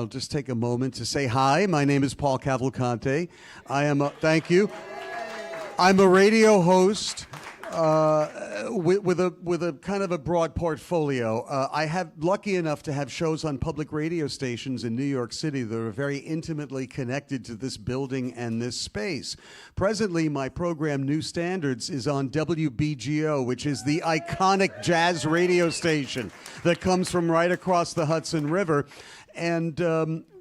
I'll just take a moment to say hi. My name is Paul Cavalcante. Thank you. I'm a radio host with a kind of a broad portfolio. I have lucky enough to have shows on public radio stations in New York City that are very intimately connected to this building and this space. Presently, my program New Standards is on WBGO, which is the iconic jazz radio station that comes from right across the Hudson River. And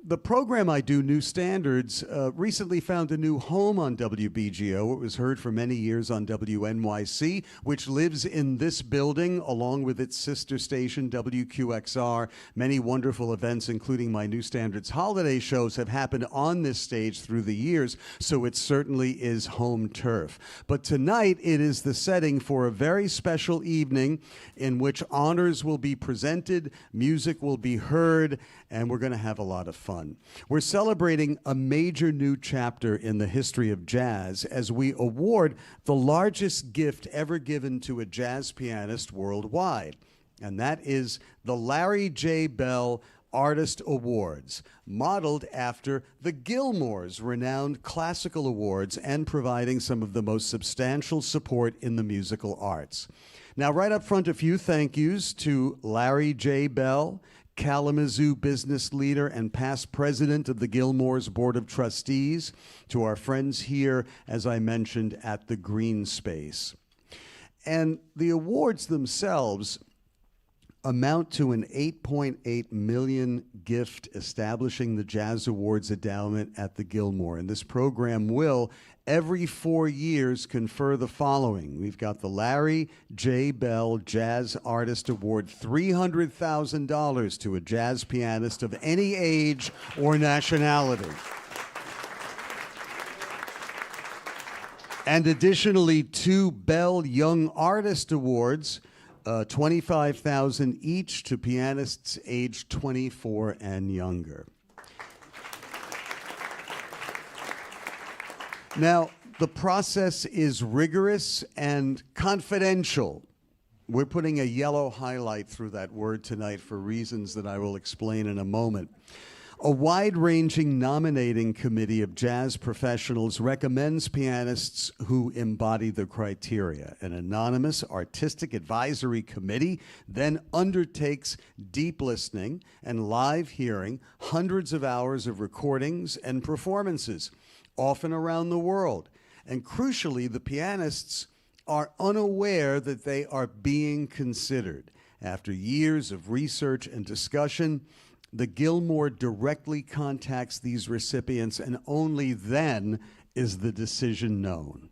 the program I do, New Standards, recently found a new home on WBGO. It was heard for many years on WNYC, which lives in this building along with its sister station, WQXR. Many wonderful events, including my New Standards holiday shows, have happened on this stage through the years, so it certainly is home turf. But tonight, it is the setting for a very special evening in which honors will be presented, music will be heard, and we're going to have a lot of fun. We're celebrating a major new chapter in the history of jazz as we award the largest gift ever given to a jazz pianist worldwide, and that is the Larry J. Bell Artist Awards, modeled after the Gilmore's renowned classical awards and providing some of the most substantial support in the musical arts. Now, right up front, a few thank yous to Larry J. Bell, Kalamazoo business leader and past president of the Gilmore's Board of Trustees, to our friends here, as I mentioned, at the Green Space. And the awards themselves amount to an $8.8 million gift establishing the Jazz Awards endowment at the Gilmore. And this program will, every 4 years, confer the following. We've got the Larry J. Bell Jazz Artist Award, $300,000 to a jazz pianist of any age or nationality. And additionally, 2 Bell Young Artist Awards, $25,000 each to pianists aged 24 and younger. Now, the process is rigorous and confidential. We're putting a yellow highlight through that word tonight for reasons that I will explain in a moment. A wide-ranging nominating committee of jazz professionals recommends pianists who embody the criteria. An anonymous artistic advisory committee then undertakes deep listening and live hearing, hundreds of hours of recordings and performances, often around the world. And crucially, the pianists are unaware that they are being considered. After years of research and discussion, the Gilmore directly contacts these recipients, and only then is the decision known.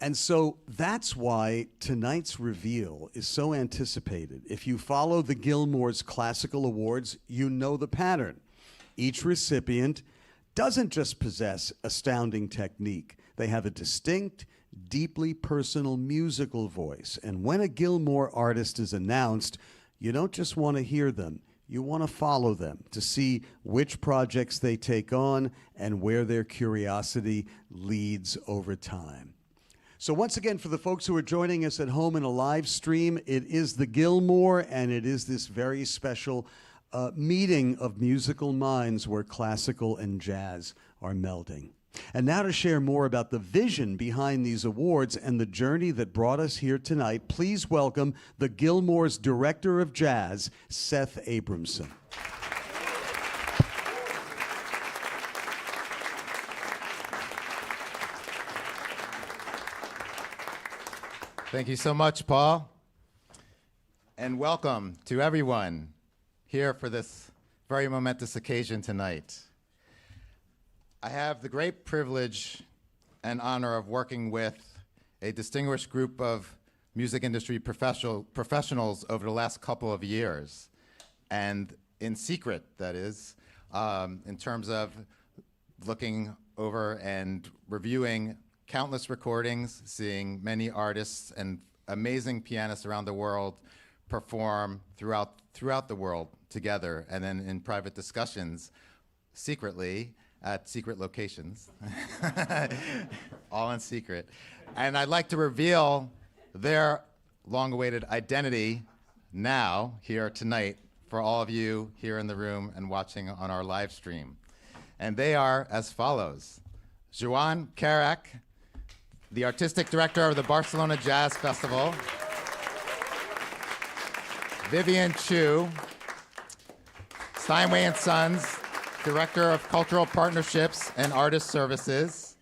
And so that's why tonight's reveal is so anticipated. If you follow the Gilmore's classical awards, you know the pattern. Each recipient doesn't just possess astounding technique. They have a distinct, deeply personal musical voice. And when a Gilmore artist is announced, you don't just want to hear them. You want to follow them to see which projects they take on and where their curiosity leads over time. So once again, for the folks who are joining us at home in a live stream, it is the Gilmore, and it is this very special meeting of musical minds where classical and jazz are melding. And now to share more about the vision behind these awards and the journey that brought us here tonight, please welcome the Gilmore's Director of Jazz, Seth Abramson. Thank you so much, Paul. And welcome to everyone here for this very momentous occasion tonight. I have the great privilege and honor of working with a distinguished group of music industry professionals over the last couple of years, and in secret, that is, in terms of looking over and reviewing countless recordings, seeing many artists and amazing pianists around the world perform throughout the world together, and then in private discussions, secretly, at secret locations, all in secret. And I'd like to reveal their long-awaited identity now, here tonight, for all of you here in the room and watching on our live stream. And they are as follows. Joan Carac, the artistic director of the Barcelona Jazz Festival. Vivian Chu, Steinway and Sons, Director of Cultural Partnerships and Artist Services.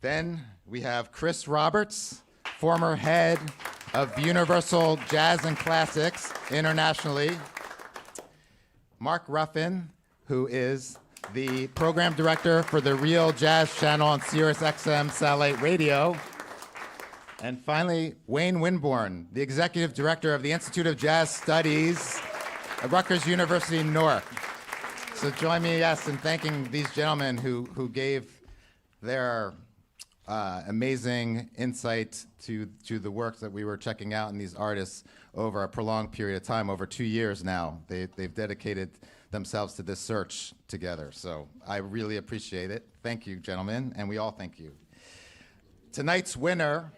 Then we have Chris Roberts, former head of Universal Jazz and Classics internationally. Mark Ruffin, who is the program director for the Real Jazz Channel on Sirius XM Satellite Radio. And finally, Wayne Winborn, the executive director of the Institute of Jazz Studies at Rutgers University, Newark. So join me, yes, in thanking these gentlemen who gave their amazing insight to the work that we were checking out in these artists over a prolonged period of time, over 2 years now. They've dedicated themselves to this search together. So I really appreciate it. Thank you, gentlemen, and we all thank you. Tonight's winner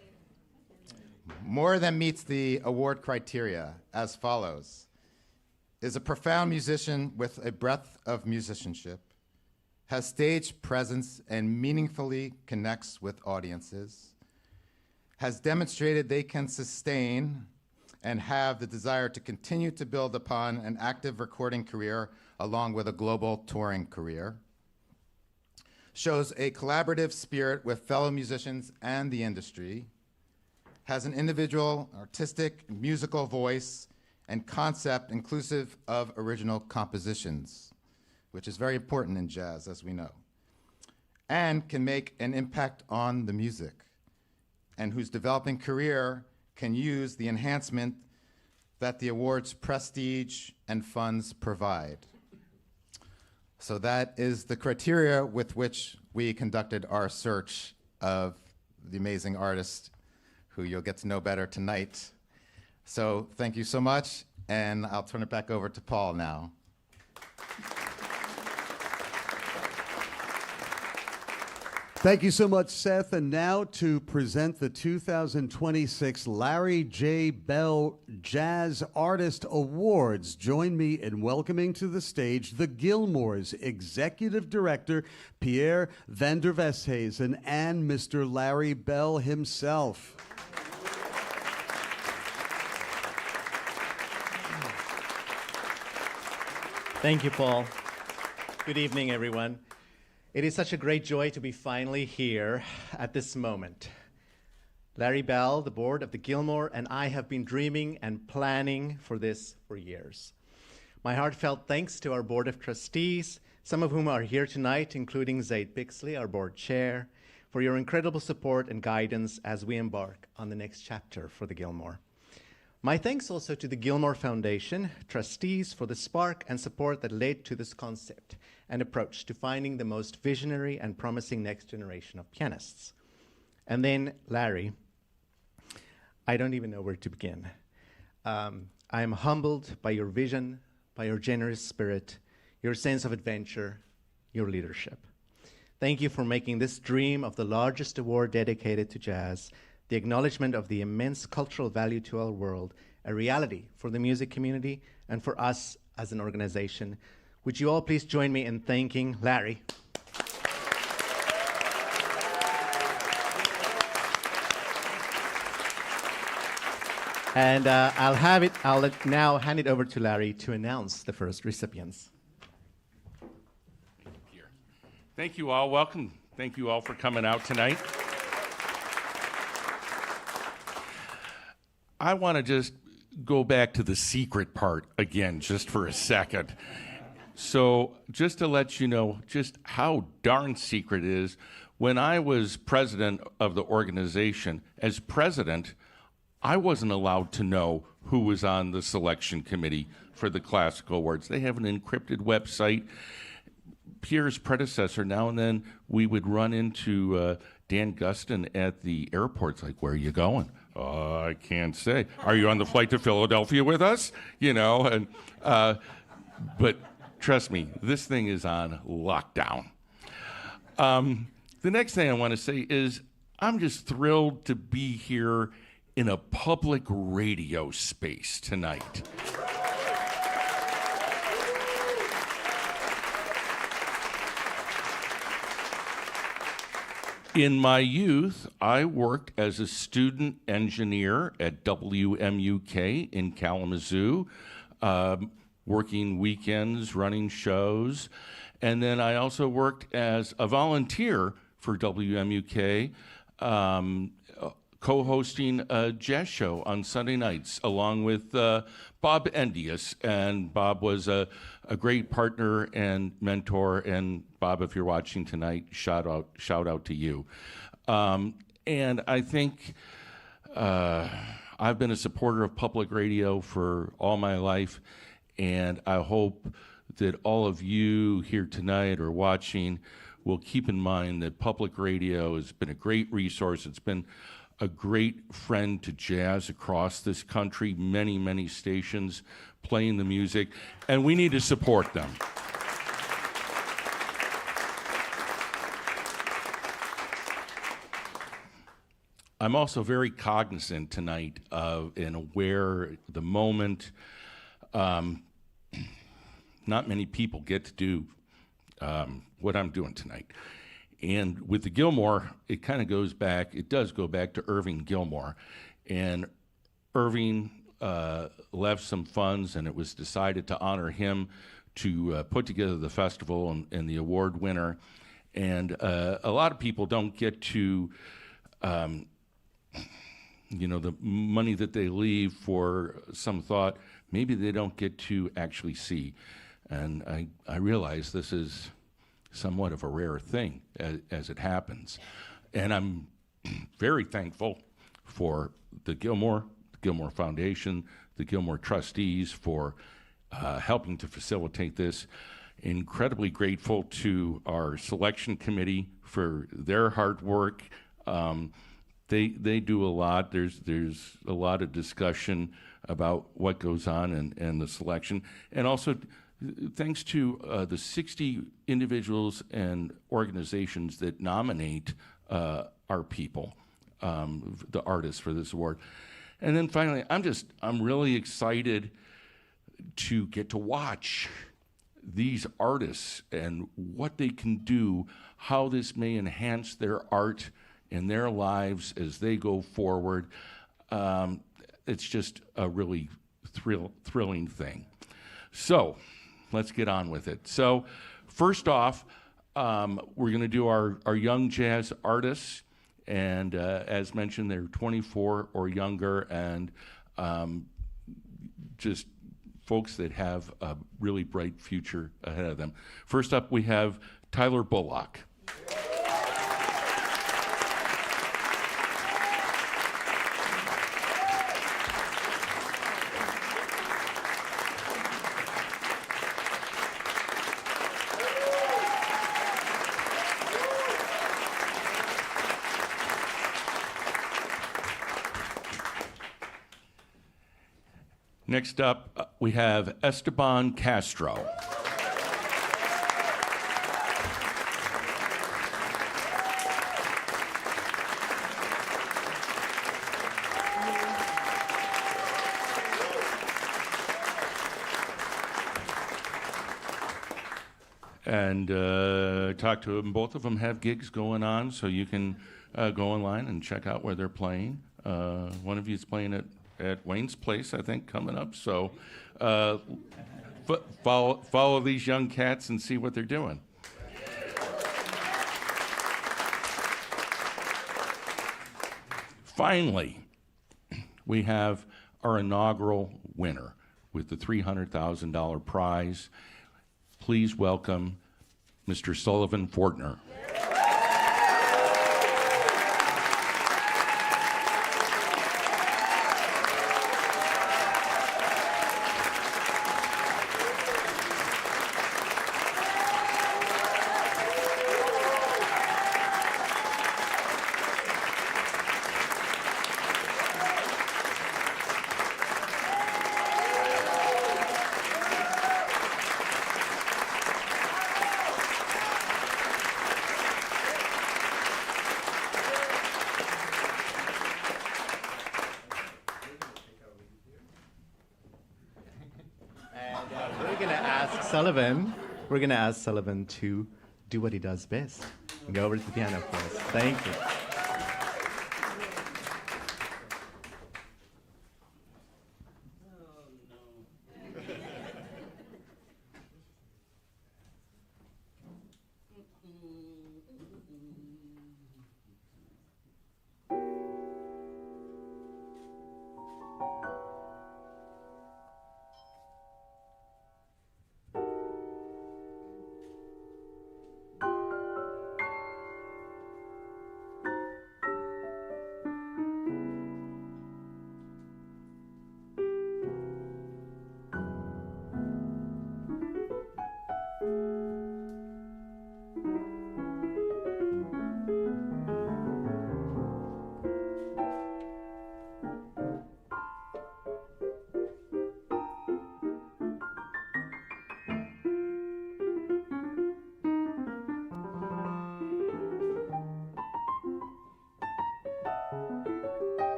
more than meets the award criteria as follows. Is a profound musician with a breadth of musicianship, has stage presence and meaningfully connects with audiences, has demonstrated they can sustain and have the desire to continue to build upon an active recording career along with a global touring career, shows a collaborative spirit with fellow musicians and the industry, has an individual, artistic, musical voice and concept inclusive of original compositions, which is very important in jazz, as we know, and can make an impact on the music, and whose developing career can use the enhancement that the award's prestige and funds provide. So that is the criteria with which we conducted our search of the amazing artist who you'll get to know better tonight. So thank you so much, and I'll turn it back over to Paul now. Thank you so much, Seth. And now to present the 2026 Larry J. Bell Jazz Artist Awards, join me in welcoming to the stage the Gilmore's Executive Director, Pierre van der Westhuizen, and Mr. Larry Bell himself. Thank you, Paul. Good evening, everyone. It is such a great joy to be finally here at this moment. Larry Bell, the board of the Gilmore, and I have been dreaming and planning for this for years. My heartfelt thanks to our board of trustees, some of whom are here tonight, including Zaid Bixley, our board chair, for your incredible support and guidance as we embark on the next chapter for the Gilmore. My thanks also to the Gilmore Foundation trustees for the spark and support that led to this concept and approach to finding the most visionary and promising next generation of pianists. And then Larry, I don't even know where to begin. I am humbled by your vision, by your generous spirit, your sense of adventure, your leadership. Thank you for making this dream of the largest award dedicated to jazz, the acknowledgement of the immense cultural value to our world, a reality for the music community and for us as an organization. Would you all please join me in thanking Larry? And I'll now hand it over to Larry to announce the first recipients. Here. Thank you all. Welcome. Thank you all for coming out tonight. I want to just go back to the secret part again, just for a second. So just to let you know just how darn secret it is, when I was president of the organization, as president, I wasn't allowed to know who was on the selection committee for the Classical Awards. They have an encrypted website. Pierre's predecessor, now and then we would run into Dan Gustin at the airports, like, where are you going? I can't say. Are you on the flight to Philadelphia with us? You know, and but trust me, this thing is on lockdown. The next thing I want to say is I'm just thrilled to be here in a public radio space tonight. In my youth, I worked as a student engineer at WMUK in Kalamazoo, working weekends, running shows. And then I also worked as a volunteer for WMUK, co-hosting a jazz show on Sunday nights along with Bob Endius. And Bob was a great partner and mentor. And Bob, if you're watching tonight, shout out to you. And I think I've been a supporter of public radio for all my life, and I hope that all of you here tonight or watching will keep in mind that public radio has been a great resource. It's been a great friend to jazz across this country, many, many stations playing the music, and we need to support them. I'm also very cognizant tonight of and aware the moment. Not many people get to do what I'm doing tonight. And with the Gilmore, it kind of goes back, it does go back to Irving Gilmore. And Irving left some funds, and it was decided to honor him to put together the festival and the award winner. And a lot of people don't get to, the money that they leave for some thought, maybe they don't get to actually see. And I realize this is somewhat of a rare thing as it happens. And I'm very thankful for the Gilmore Foundation, the Gilmore trustees for helping to facilitate this. Incredibly grateful to our selection committee for their hard work. They do a lot. There's a lot of discussion about what goes on and the selection. And also, thanks to the 60 individuals and organizations that nominate our people, the artists for this award. And then finally, I'm really excited to get to watch these artists and what they can do, how this may enhance their art and their lives as they go forward. It's just a really thrilling thing. So let's get on with it. So first off, we're going to do our young jazz artists. And as mentioned, they're 24 or younger, and just folks that have a really bright future ahead of them. First up, we have Tyler Bullock. Next up, we have Esteban Castro. And talk to them. Both of them have gigs going on, so you can go online and check out where they're playing. One of you is playing at Wayne's Place, I think, coming up. So follow these young cats and see what they're doing. Finally, we have our inaugural winner with the $300,000 prize. Please welcome Mr. Sullivan Fortner. We're going to ask Sullivan to do what he does best. Go over to the piano, please. Thank you.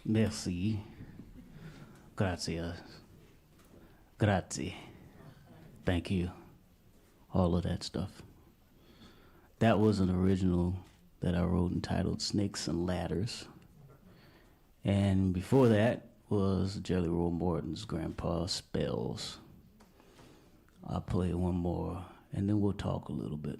Merci. Gracias. Grazie. Thank you. All of that stuff. That was an original that I wrote entitled Snakes and Ladders. And before that was Jelly Roll Morton's Grandpa Spells. I'll play one more, and then we'll talk a little bit.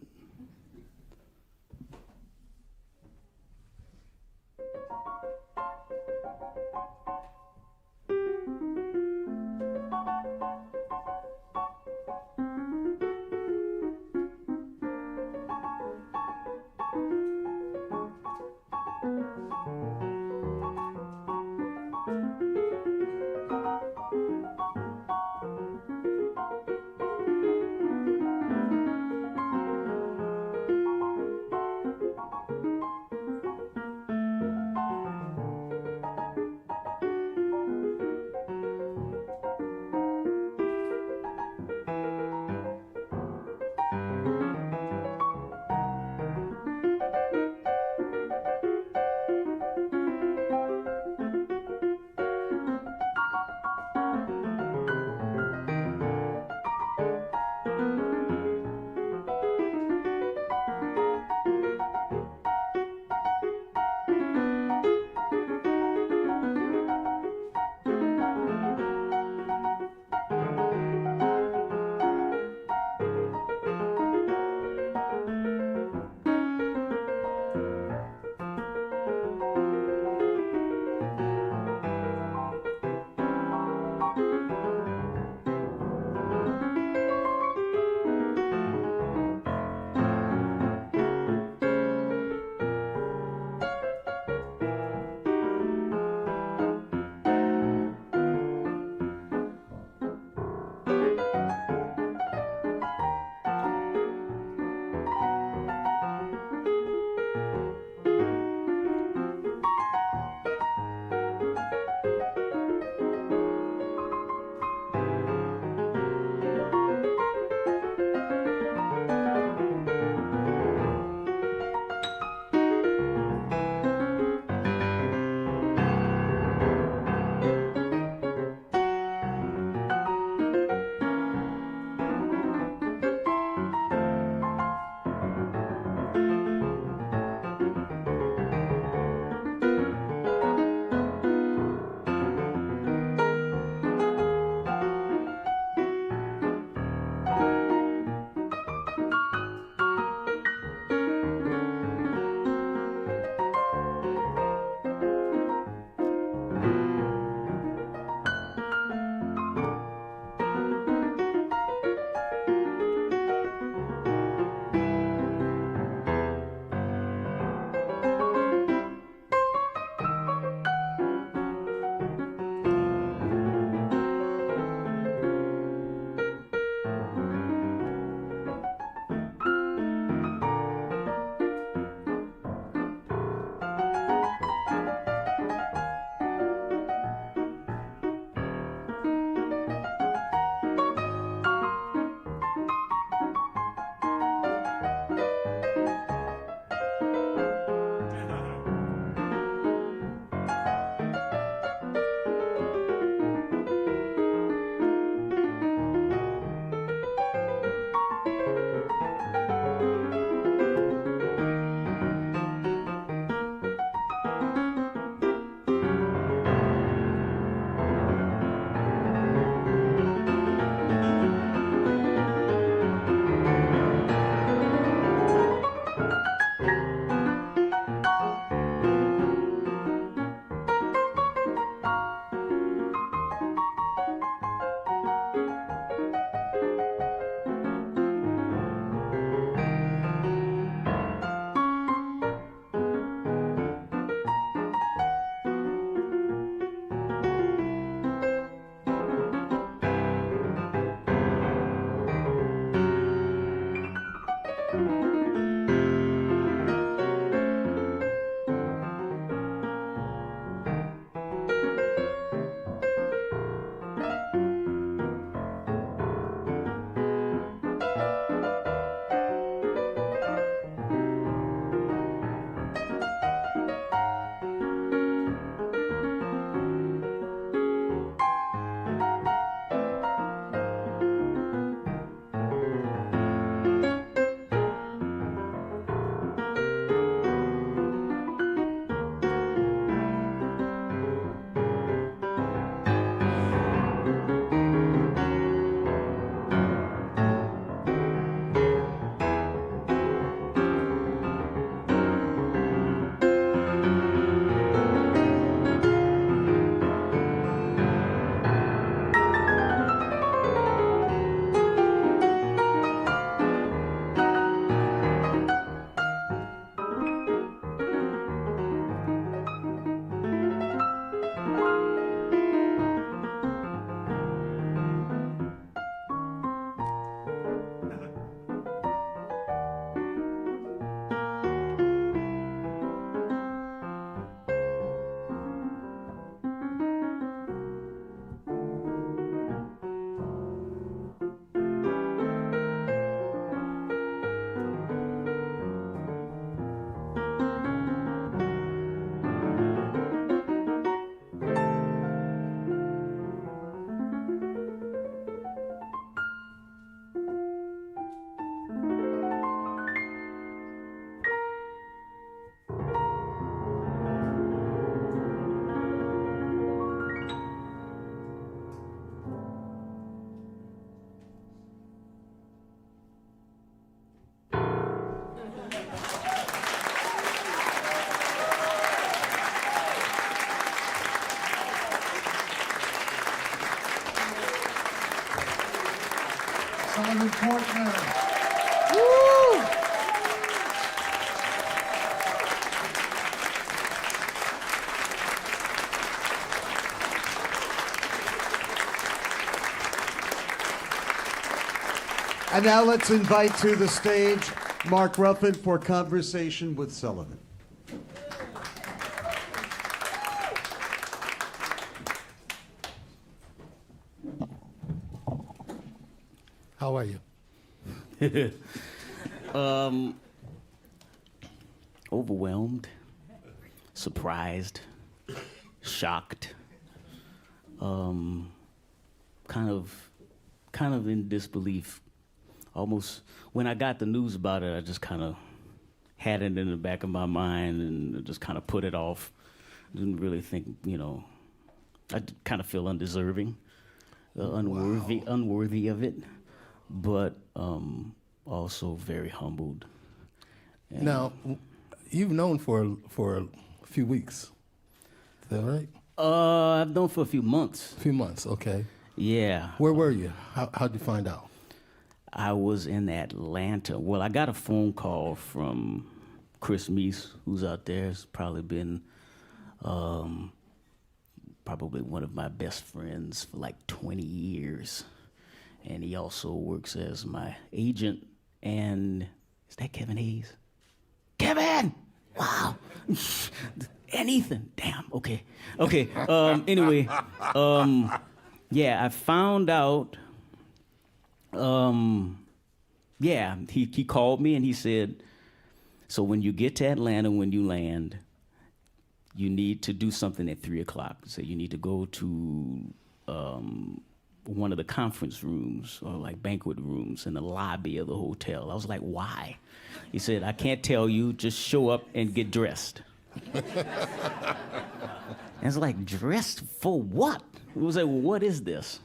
Fortner. And now let's invite to the stage Mark Ruffin for Conversation with Sullivan. How are you? Overwhelmed, surprised, shocked, kind of in disbelief. Almost when I got the news about it, I just kind of had it in the back of my mind and just kind of put it off. Didn't really think, I kind of feel undeserving, unworthy of it, but also very humbled. And Now, you've known for a few weeks. Is that right? I've known for a few months. A few months, okay. Yeah. Where were you? How'd you find out? I was in Atlanta. Well, I got a phone call from Chris Meese, who's out there. Has probably been probably one of my best friends for like 20 years. And he also works as my agent. And is that Kevin Hayes? Kevin! Wow. And Ethan. Damn. Okay. Anyway, yeah, I found out. He called me and he said, so when you get to Atlanta, when you land, you need to do something at 3:00. So you need to go to one of the conference rooms or like banquet rooms in the lobby of the hotel. I was like, why? He said, I can't tell you, just show up and get dressed. And it's like, dressed for what? It was like, well, what is this?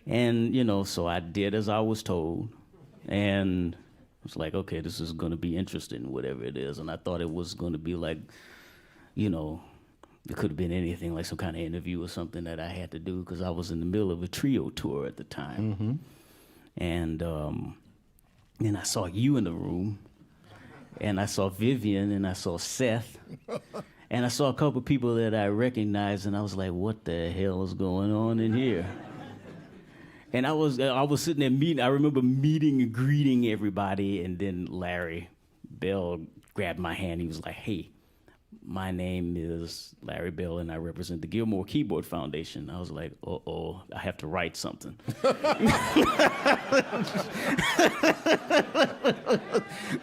And, so I did as I was told. And I was like, okay, this is going to be interesting, whatever it is. And I thought it was going to be like, it could have been anything, like some kind of interview or something that I had to do because I was in the middle of a trio tour at the time. Mm-hmm. And then I saw you in the room. And I saw Vivian and I saw Seth. And I saw a couple people that I recognized. And I was like, what the hell is going on in here? And I was sitting there meeting. I remember meeting and greeting everybody, and then Larry Bell grabbed my hand. He was like, "Hey, my name is Larry Bell, and I represent the Gilmore Keyboard Foundation." I was like, "Uh-oh, I have to write something."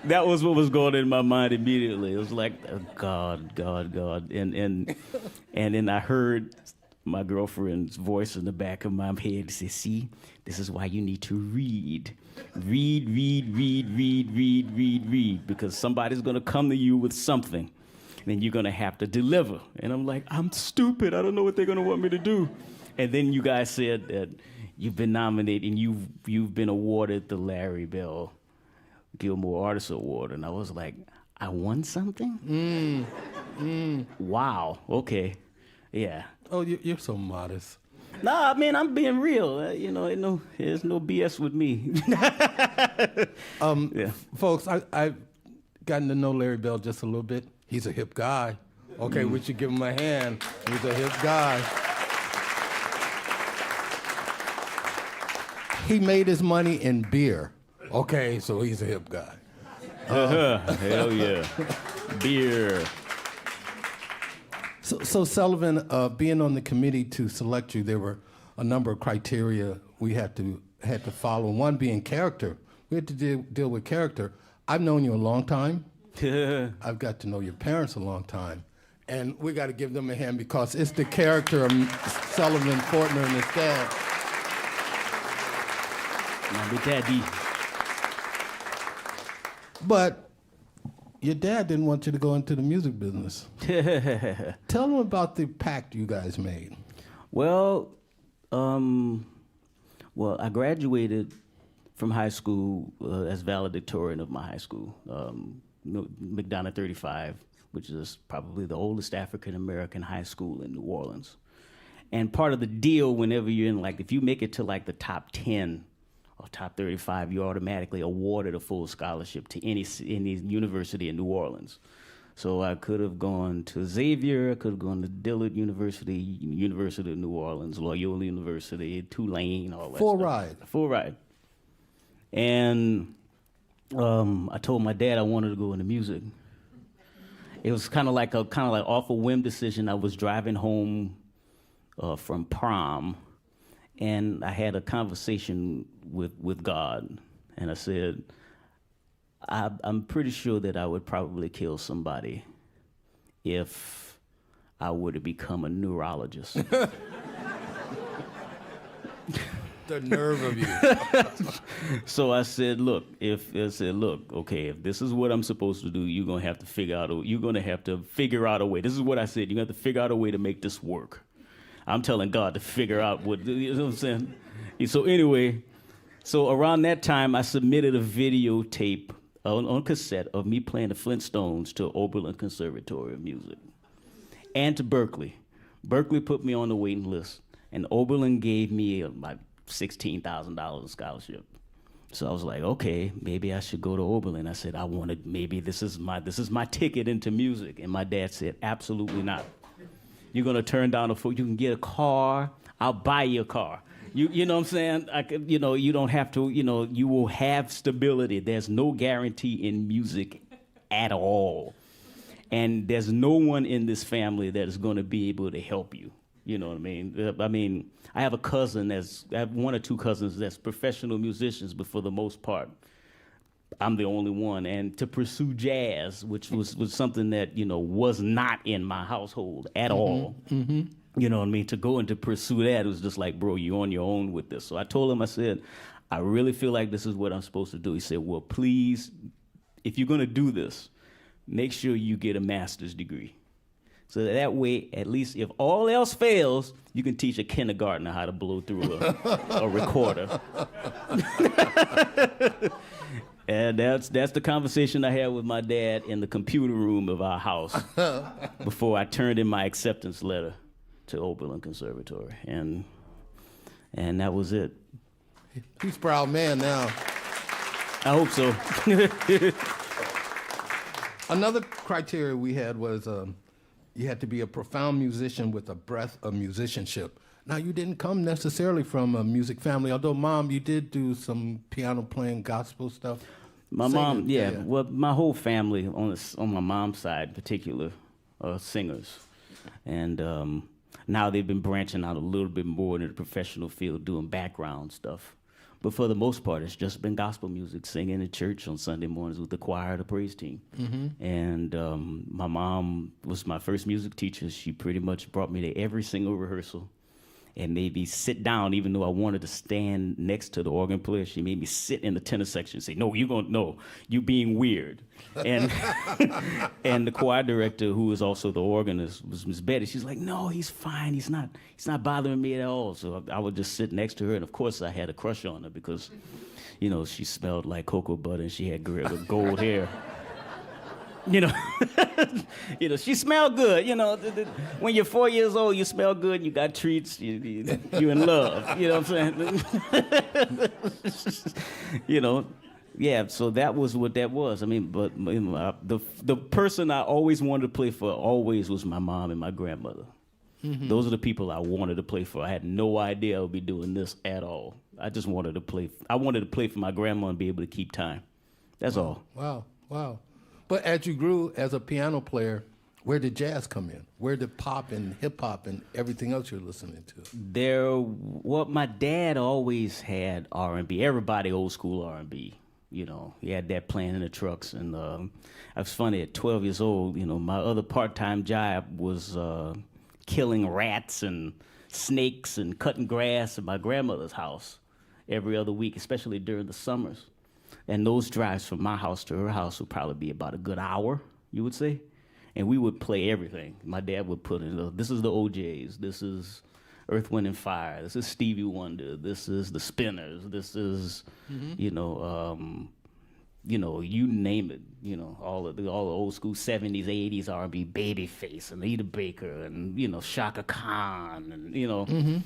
That was what was going in my mind immediately. It was like, oh, God, and then I heard my girlfriend's voice in the back of my head say, see, this is why you need to read, because somebody's going to come to you with something, and then you're going to have to deliver. And I'm like, I'm stupid. I don't know what they're going to want me to do. And then you guys said that you've been nominated and you've been awarded the Larry Bell Gilmore Artist Award. And I was like, I won something? Wow. Okay. Yeah. Oh, you're so modest. Nah, man, I'm being real. There's no BS with me. Yeah. Folks, I've gotten to know Larry Bell just a little bit. He's a hip guy. Okay, we should give him a hand. He's a hip guy. He made his money in beer. Okay, so he's a hip guy. Hell yeah. Beer. So Sullivan, being on the committee to select you, there were a number of criteria we had to follow. One being character. We had to deal with character. I've known you a long time. I've got to know your parents a long time. And we got to give them a hand because it's the character of Sullivan Fortner and his dad. My daddy. But your dad didn't want you to go into the music business. Tell them about the pact you guys made. Well, I graduated from high school as valedictorian of my high school, McDonough 35, which is probably the oldest African-American high school in New Orleans. And part of the deal whenever you're in, if you make it to the top 10 or top 35, you're automatically awarded a full scholarship to any university in New Orleans. So I could have gone to Xavier, I could have gone to Dillard University, University of New Orleans, Loyola University, Tulane, all that Full stuff. ride. Full ride. And I told my dad I wanted to go into music. It was kind of like off a whim decision. I was driving home from prom, and I had a conversation with God, and I said, I'm pretty sure that I would probably kill somebody if I were to become a neurologist. The nerve of you. So I said, look, if this is what I'm supposed to do, you're gonna have to figure out a way. This is what I said. You're gonna have to figure out a way to make this work. I'm telling God to figure out you know what I'm saying? So anyway, so around that time, I submitted a videotape on cassette of me playing the Flintstones to Oberlin Conservatory of Music and to Berkeley. Berkeley put me on the waiting list, and Oberlin gave me like $16,000 scholarship. So I was like, okay, maybe I should go to Oberlin. I said, maybe this is my ticket into music. And my dad said, absolutely not. You're gonna turn down you can get a car, I'll buy you a car. You know what I'm saying? You don't have to, you will have stability. There's no guarantee in music at all. And there's no one in this family that is gonna be able to help you. You know what I mean? I have I have one or two cousins that's professional musicians, but for the most part, I'm the only one. And to pursue jazz, which was something that, was not in my household at all. Mm-hmm. You know what I mean? To go and to pursue that, it was just like, bro, you're on your own with this. So I told him, I said, I really feel like this is what I'm supposed to do. He said, well, please, if you're going to do this, make sure you get a master's degree. So that way, at least if all else fails, you can teach a kindergartner how to blow through a recorder. And that's the conversation I had with my dad in the computer room of our house before I turned in my acceptance letter to Oberlin Conservatory. And that was it. He's a proud man now. I hope so. Another criteria we had was you had to be a profound musician with a breadth of musicianship. Now, you didn't come necessarily from a music family, although, Mom, you did do some piano playing, gospel stuff. My Singing. mom, yeah. Well, my whole family on my mom's side in particular are singers. And now they've been branching out a little bit more into the professional field, doing background stuff. But for the most part, it's just been gospel music, singing at church on Sunday mornings with the choir, the praise team. Mm-hmm. And my mom was my first music teacher. She pretty much brought me to every single rehearsal and made me sit down, even though I wanted to stand next to the organ player. She made me sit in the tenor section and say, no, you being weird. And and the choir director, who was also the organist, was Miss Betty. She's like, no, he's fine. He's not bothering me at all. So I would just sit next to her. And of course, I had a crush on her because, she smelled like cocoa butter and she had gold hair. She smelled good. When you're 4 years old, you smell good and you got treats, you're in love. You know what I'm saying? Yeah, so that was what that was. I mean, but the person I always wanted to play for always was my mom and my grandmother. Mm-hmm. Those are the people I wanted to play for. I had no idea I would be doing this at all. I just wanted to play. I wanted to play for my grandma and be able to keep time. That's all. Wow. But as you grew as a piano player, where did jazz come in? Where did pop and hip hop and everything else you're listening to? My dad always had R&B. Everybody old school R&B. He had that playing in the trucks. And it was funny, at 12 years old, my other part-time job was killing rats and snakes and cutting grass at my grandmother's house every other week, especially during the summers. And those drives from my house to her house would probably be about a good hour, you would say. And we would play everything. My dad would put in, this is the OJs, this is Earth, Wind, and Fire, this is Stevie Wonder, this is the Spinners, this is, you name it, all the old school 70s, 80s R&B, Babyface, and Anita Baker, and, Shaka Khan, and,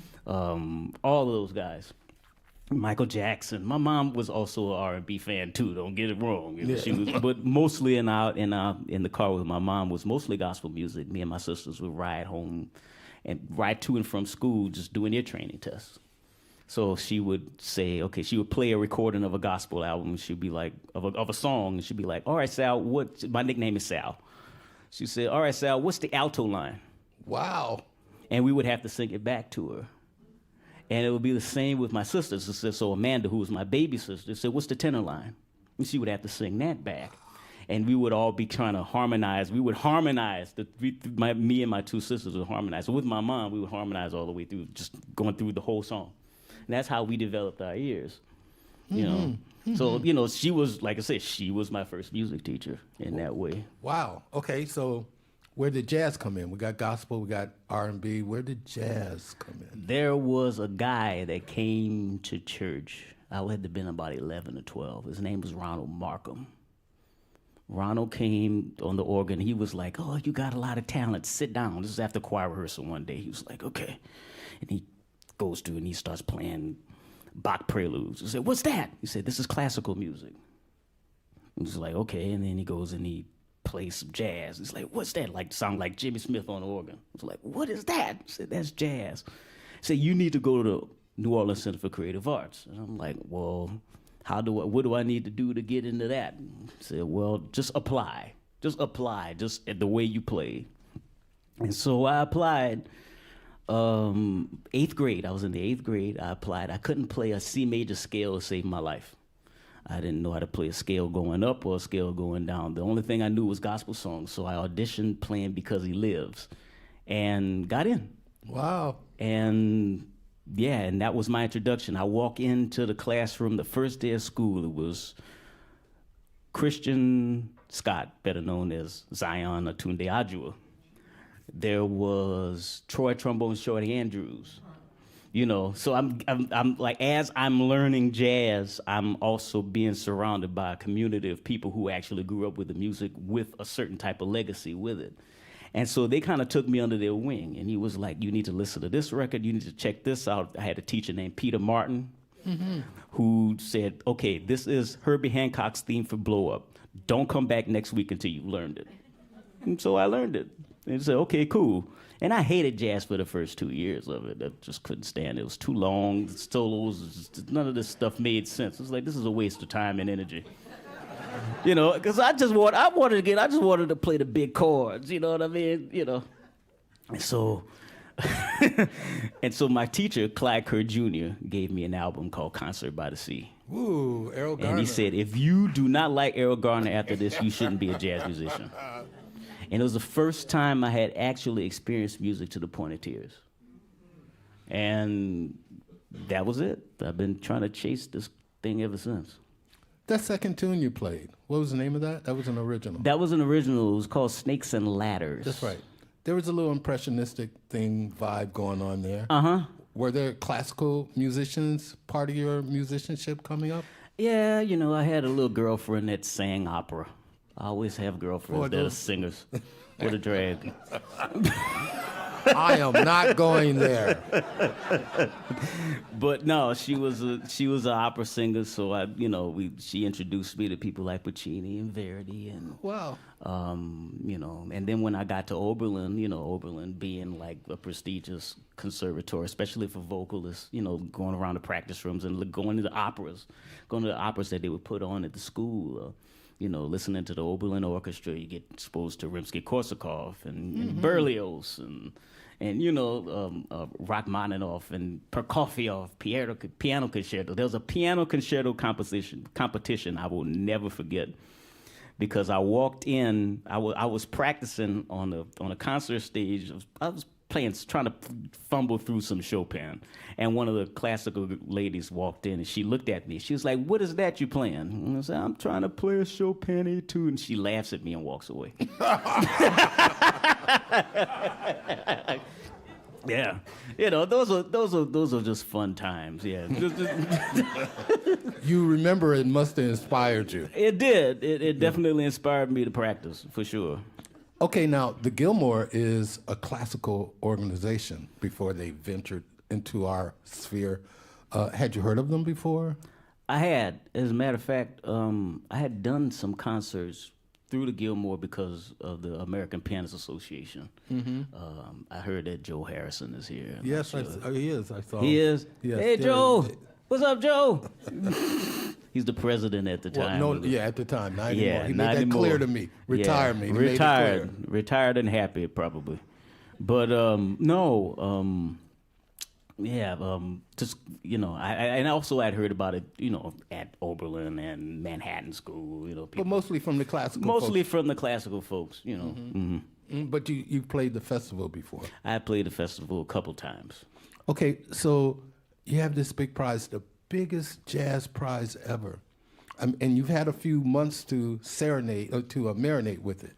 all of those guys. Michael Jackson. My mom was also an R&B fan too. Don't get it wrong. You know, Yeah. she was, but mostly in the car with my mom was mostly gospel music. Me and my sisters would ride home, and ride to and from school, just doing ear training tests. So she would say, okay, she would play a recording of a gospel album. She'd be like, of a song, and she'd be like, all right, Sal, my nickname is Sal. She said, all right, Sal, what's the alto line? Wow. And we would have to sing it back to her. And it would be the same with my sisters. So Amanda, who was my baby sister, said, what's the tenor line? And she would have to sing that back. And we would all be trying to harmonize. We would harmonize. Me and my two sisters would harmonize. So with my mom, we would harmonize all the way through, just going through the whole song. And that's how we developed our ears. You know. So, you know, she was, like I said, she was my first music teacher in that way. Wow. Okay, so where did jazz come in? We got gospel, we got R&B. Where did jazz come in? There was a guy that came to church. I had to have been about 11 or 12. His name was Ronald Markham. Ronald came on the organ. He was like, oh, you got a lot of talent. Sit down. This is after choir rehearsal one day. He was like, okay. And he goes through and he starts playing Bach preludes. I said, what's that? He said, this is classical music. He was like, okay. And then he goes and he plays some jazz. He's like, what's that? Like, sound like Jimmy Smith on the organ. I was like, what is that? He said, that's jazz. He said, you need to go to the New Orleans Center for Creative Arts. And I'm like, well, what do I need to do to get into that? He said, well, just apply. Just apply, just the way you play. And so I applied. 8th grade, I was in the 8th grade, I applied. I couldn't play a C major scale to save my life. I didn't know how to play a scale going up or a scale going down. The only thing I knew was gospel songs, so I auditioned playing Because He Lives and got in. Wow. And yeah, and that was my introduction. I walk into the classroom the first day of school. It was Christian Scott, better known as Zion Atunde Adjua. There was Troy Trombone Shorty Andrews, you know. So I'm like, as I'm learning jazz, I'm also being surrounded by a community of people who actually grew up with the music with a certain type of legacy with it. And so they kind of took me under their wing. And he was like, you need to listen to this record. You need to check this out. I had a teacher named Peter Martin who said, okay, this is Herbie Hancock's theme for Blow Up. Don't come back next week until you've learned it. And so I learned it. And said, okay, cool. And I hated jazz for the first 2 years of it. I just couldn't stand it. It was too long, solos, none of this stuff made sense. It was like, this is a waste of time and energy. You know, because I just wanted to play the big chords, you know what I mean? You know. And so, my teacher, Clyde Kerr Jr., gave me an album called Concert by the Sea. Ooh, Errol Garner. And he said, if you do not like Errol Garner after this, you shouldn't be a jazz musician. And it was the first time I had actually experienced music to the point of tears. And that was it. I've been trying to chase this thing ever since. That second tune you played, what was the name of that? That was an original. That was an original. It was called Snakes and Ladders. That's right. There was a little impressionistic vibe going on there. Uh-huh. Were there classical musicians part of your musicianship coming up? Yeah, you know, I had a little girlfriend that sang opera. I always have girlfriends that are singers. What a drag. I am not going there. But no, she was an opera singer, so she introduced me to people like Puccini and Verdi and Wow. you know, and then when I got to Oberlin, you know, Oberlin being like a prestigious conservatory, especially for vocalists, you know, going around the practice rooms and going to the operas that they would put on at the school. You know, listening to the Oberlin Orchestra, you get exposed to Rimsky-Korsakov and Berlioz and you know, Rachmaninoff and Prokofiev, piano concerto. There was a piano concerto competition I will never forget, because I walked in, I was practicing on a concert stage. I was trying to fumble through some Chopin, and one of the classical ladies walked in and she looked at me. She was like, "What is that you playing?" And I said, "I'm trying to play a Chopin etude," and she laughs at me and walks away. Yeah, you know, those are just fun times. Yeah. You remember it must have inspired you. It did. It definitely inspired me to practice, for sure. Okay, now, the Gilmore is a classical organization before they ventured into our sphere Had you heard of them before? I had, as a matter of fact, I had done some concerts through the Gilmore because of the American Pianist Association. I heard that Joe Harrison is here. I'm Yes, not sure. he is. I saw He him. is? Yes, Hey, there- Joe. What's up, Joe? He's the president at the time. Well, no, yeah, at the time, not anymore. Yeah, He not made that anymore. clear to me. Retirement. He made it clear. Retired and happy, probably. But no, just and also I'd heard about it, at Oberlin and Manhattan School, But people, mostly from the classical mostly folks. from the classical folks, But you played the festival before. I played the festival a couple times. Okay, so you have this big prize, the biggest jazz prize ever. And you've had a few months to serenade, or to marinate with it.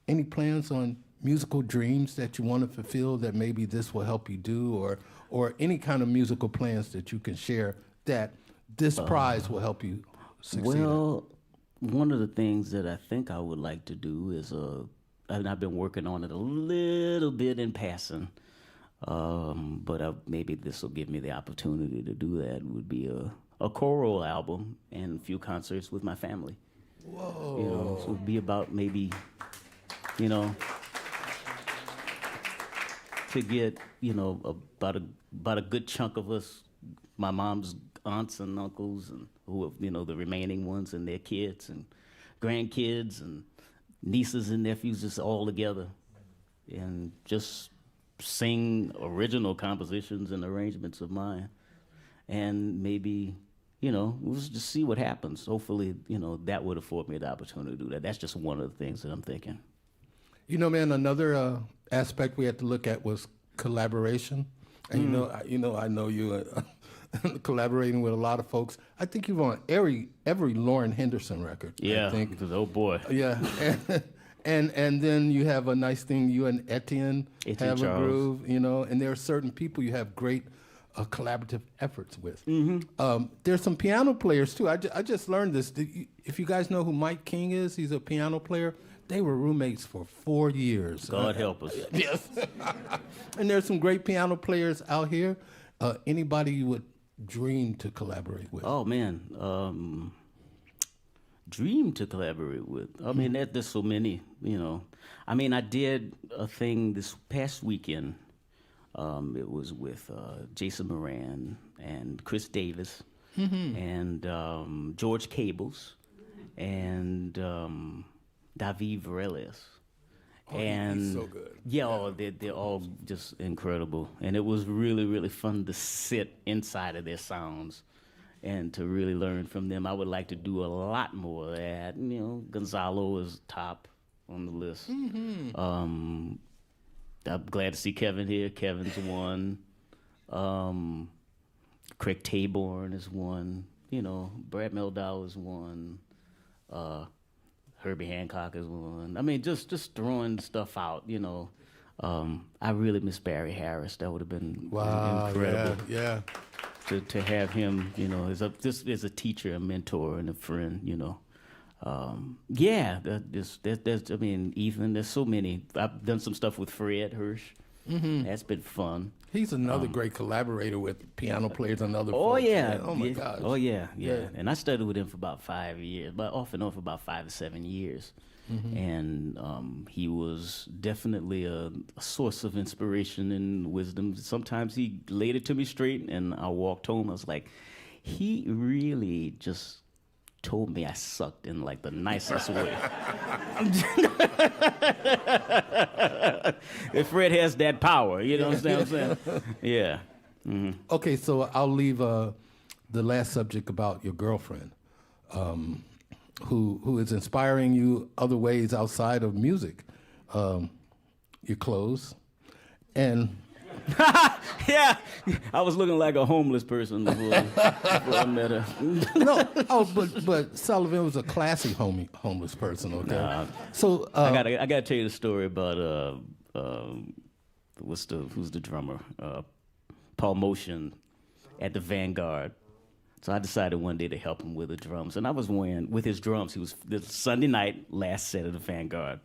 Any plans on musical dreams that you want to fulfill that maybe this will help you do, or any kind of musical plans that you can share that this prize will help you succeed at? Well, one of the things that I think I would like to do is, and I've been working on it a little bit in passing, but maybe this will give me the opportunity to do that, would be a choral album and a few concerts with my family. Whoa. So it would be about maybe, to get, about a good chunk of us, my mom's aunts and uncles, and who, the remaining ones, and their kids and grandkids and nieces and nephews, just all together, and just sing original compositions and arrangements of mine, and maybe, we'll just see what happens. Hopefully, that would afford me the opportunity to do that. That's just one of the things that I'm thinking. Man, another aspect we had to look at was collaboration. And I know you collaborating with a lot of folks. I think you've on every Lauren Henderson record. Yeah, I think. because oh boy. Yeah, and then you have a nice thing. You and Etienne have Charles. a groove. And there are certain people you have great collaborative efforts with. There's some piano players too. I just learned this. If you guys know who Mike King is, he's a piano player. They were roommates for 4 years. God help us. Yes. And there's some great piano players out here. Anybody you would dream to collaborate with? Oh man, dream to collaborate with. I mean, there's so many. I mean, I did a thing this past weekend. It was with Jason Moran and Chris Davis and George Cables and David Varelis. And he's so good. Yeah, they're all just incredible. And it was really, really fun to sit inside of their sounds and to really learn from them. I would like to do a lot more of that. Gonzalo is top on the list. I'm glad to see Kevin here. Kevin's one. Craig Taborn is one. Brad Meldau is one. Herbie Hancock is one. I mean, just throwing stuff out, I really miss Barry Harris. That would have been incredible. Yeah. To have him, as a teacher, a mentor, and a friend, Ethan, there's so many. I've done some stuff with Fred Hirsch. That's been fun. He's another great collaborator with piano players and other Oh, folks. yeah. Man. Oh, my Yeah. gosh. Oh, yeah. And I studied with him for about 5 years, but off and on for about 5 to 7 years. And he was definitely a source of inspiration and wisdom. Sometimes he laid it to me straight, and I walked home. I was like, he really just told me I sucked in like the nicest way. If Fred has that power, you know what I'm saying? Yeah. Okay, so I'll leave the last subject about your girlfriend, who is inspiring you other ways outside of music. Your clothes, and Yeah, I was looking like a homeless person before I met her. but Sullivan was a classy homeless person. Okay, so I gotta tell you the story about who's the drummer? Paul Motion at the Vanguard. So I decided one day to help him with the drums, and I was wearing with his drums. He was the Sunday night last set of the Vanguard.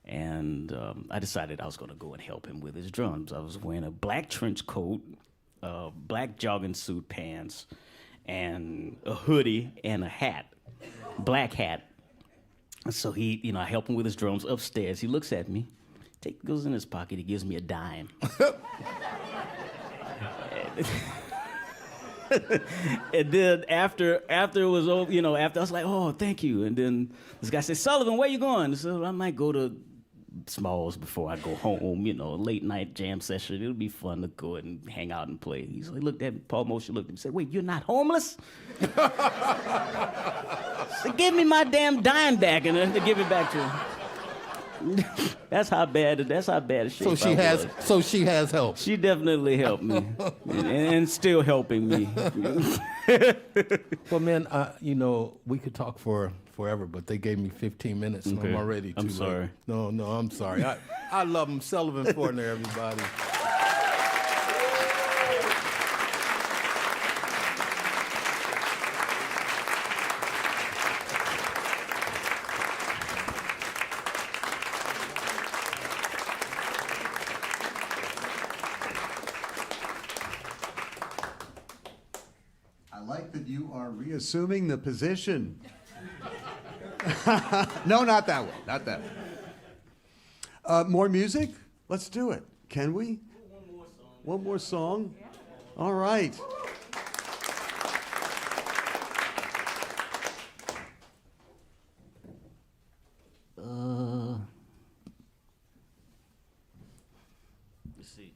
And I decided I was going to go and help him with his drums. I was wearing a black trench coat black jogging suit pants and a hoodie and a hat, black hat. So he, I help him with his drums upstairs. He looks at me, goes in his pocket, he gives me a dime. And then after it was over, after I was like, oh, thank you. And then this guy said, Sullivan, where you going? So I might go to Smalls before I go home, late night jam session. It'll be fun to go and hang out and play. So he looked at me, Paul Motion looked at me and said, wait, you're not homeless? So give me my damn dime back and then to give it back to him. That's how bad a shape So she has help. She definitely helped me, and still helping me. Well, man, we could talk forever, but they gave me 15 minutes, and Okay. I'm already too I'm late. sorry. No, I'm sorry. I love him. Sullivan Fortner, everybody. I like that you are reassuming the position. No, not that one. Not that one. More music? Let's do it. Can we? One more song? All right. Let's see.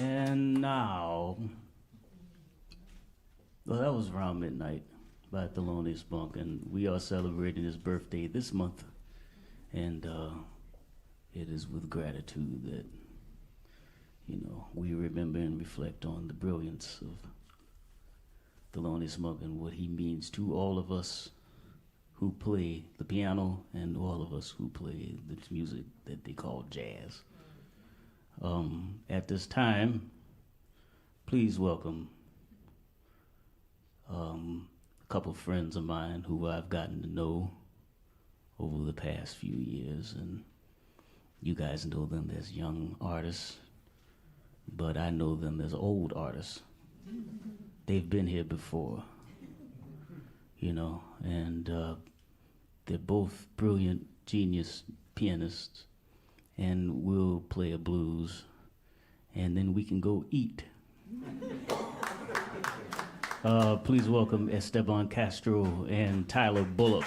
And now, well, that was around midnight by Thelonious Monk, and we are celebrating his birthday this month. And it is with gratitude that, we remember and reflect on the brilliance of Thelonious Monk and what he means to all of us who play the piano and all of us who play the music that they call jazz. At this time, please welcome a couple friends of mine who I've gotten to know over the past few years, and you guys know them as young artists, but I know them as old artists. They've been here before, and they're both brilliant, genius pianists, and we'll play a blues, and then we can go eat. Please welcome Esteban Castro and Tyler Bullock.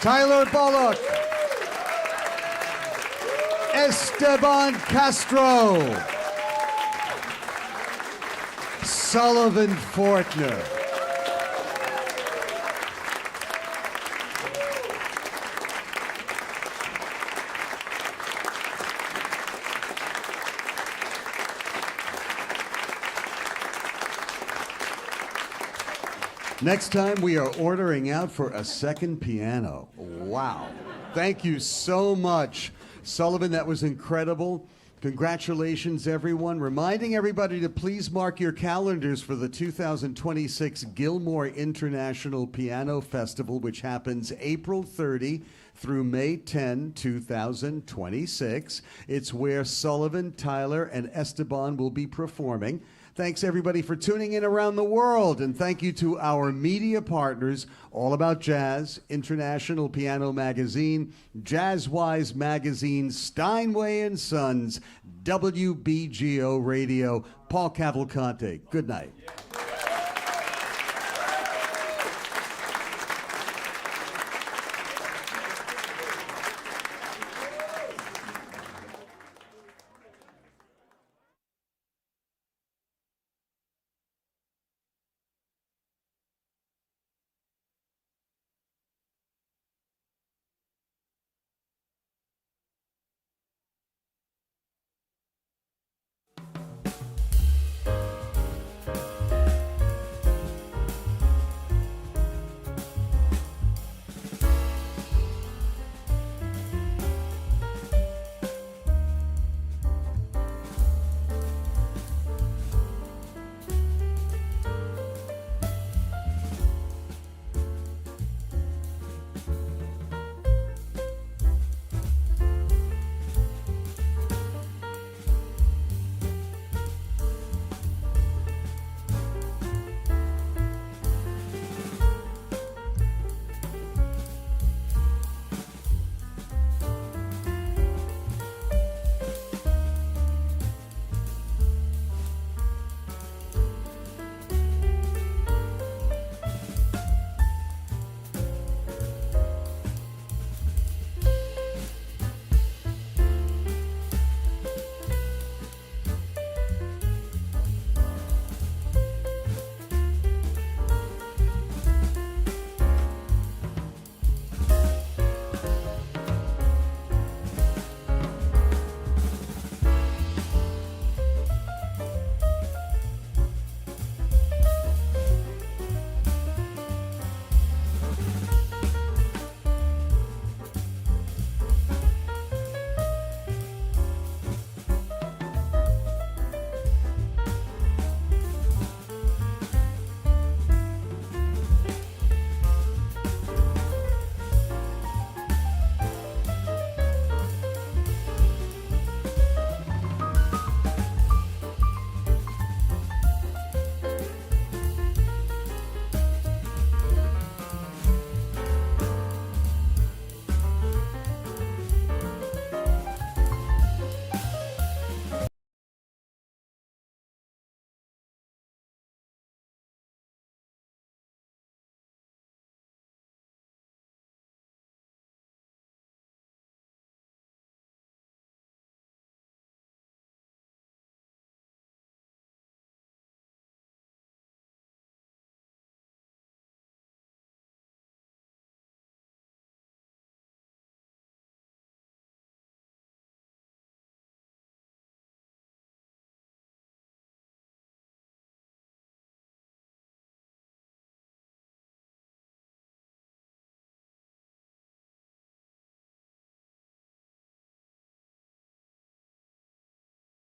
Tyler Bullock, Esteban Castro, Sullivan Fortner. Next time, we are ordering out for a second piano. Wow. Thank you so much, Sullivan. That was incredible. Congratulations, everyone. Reminding everybody to please mark your calendars for the 2026 Gilmore International Piano Festival, which happens April 30 through May 10, 2026. It's where Sullivan, Tyler, and Esteban will be performing. Thanks, everybody, for tuning in around the world. And thank you to our media partners, All About Jazz, International Piano Magazine, Jazzwise Magazine, Steinway & Sons, WBGO Radio. Paul Cavalcante, good night.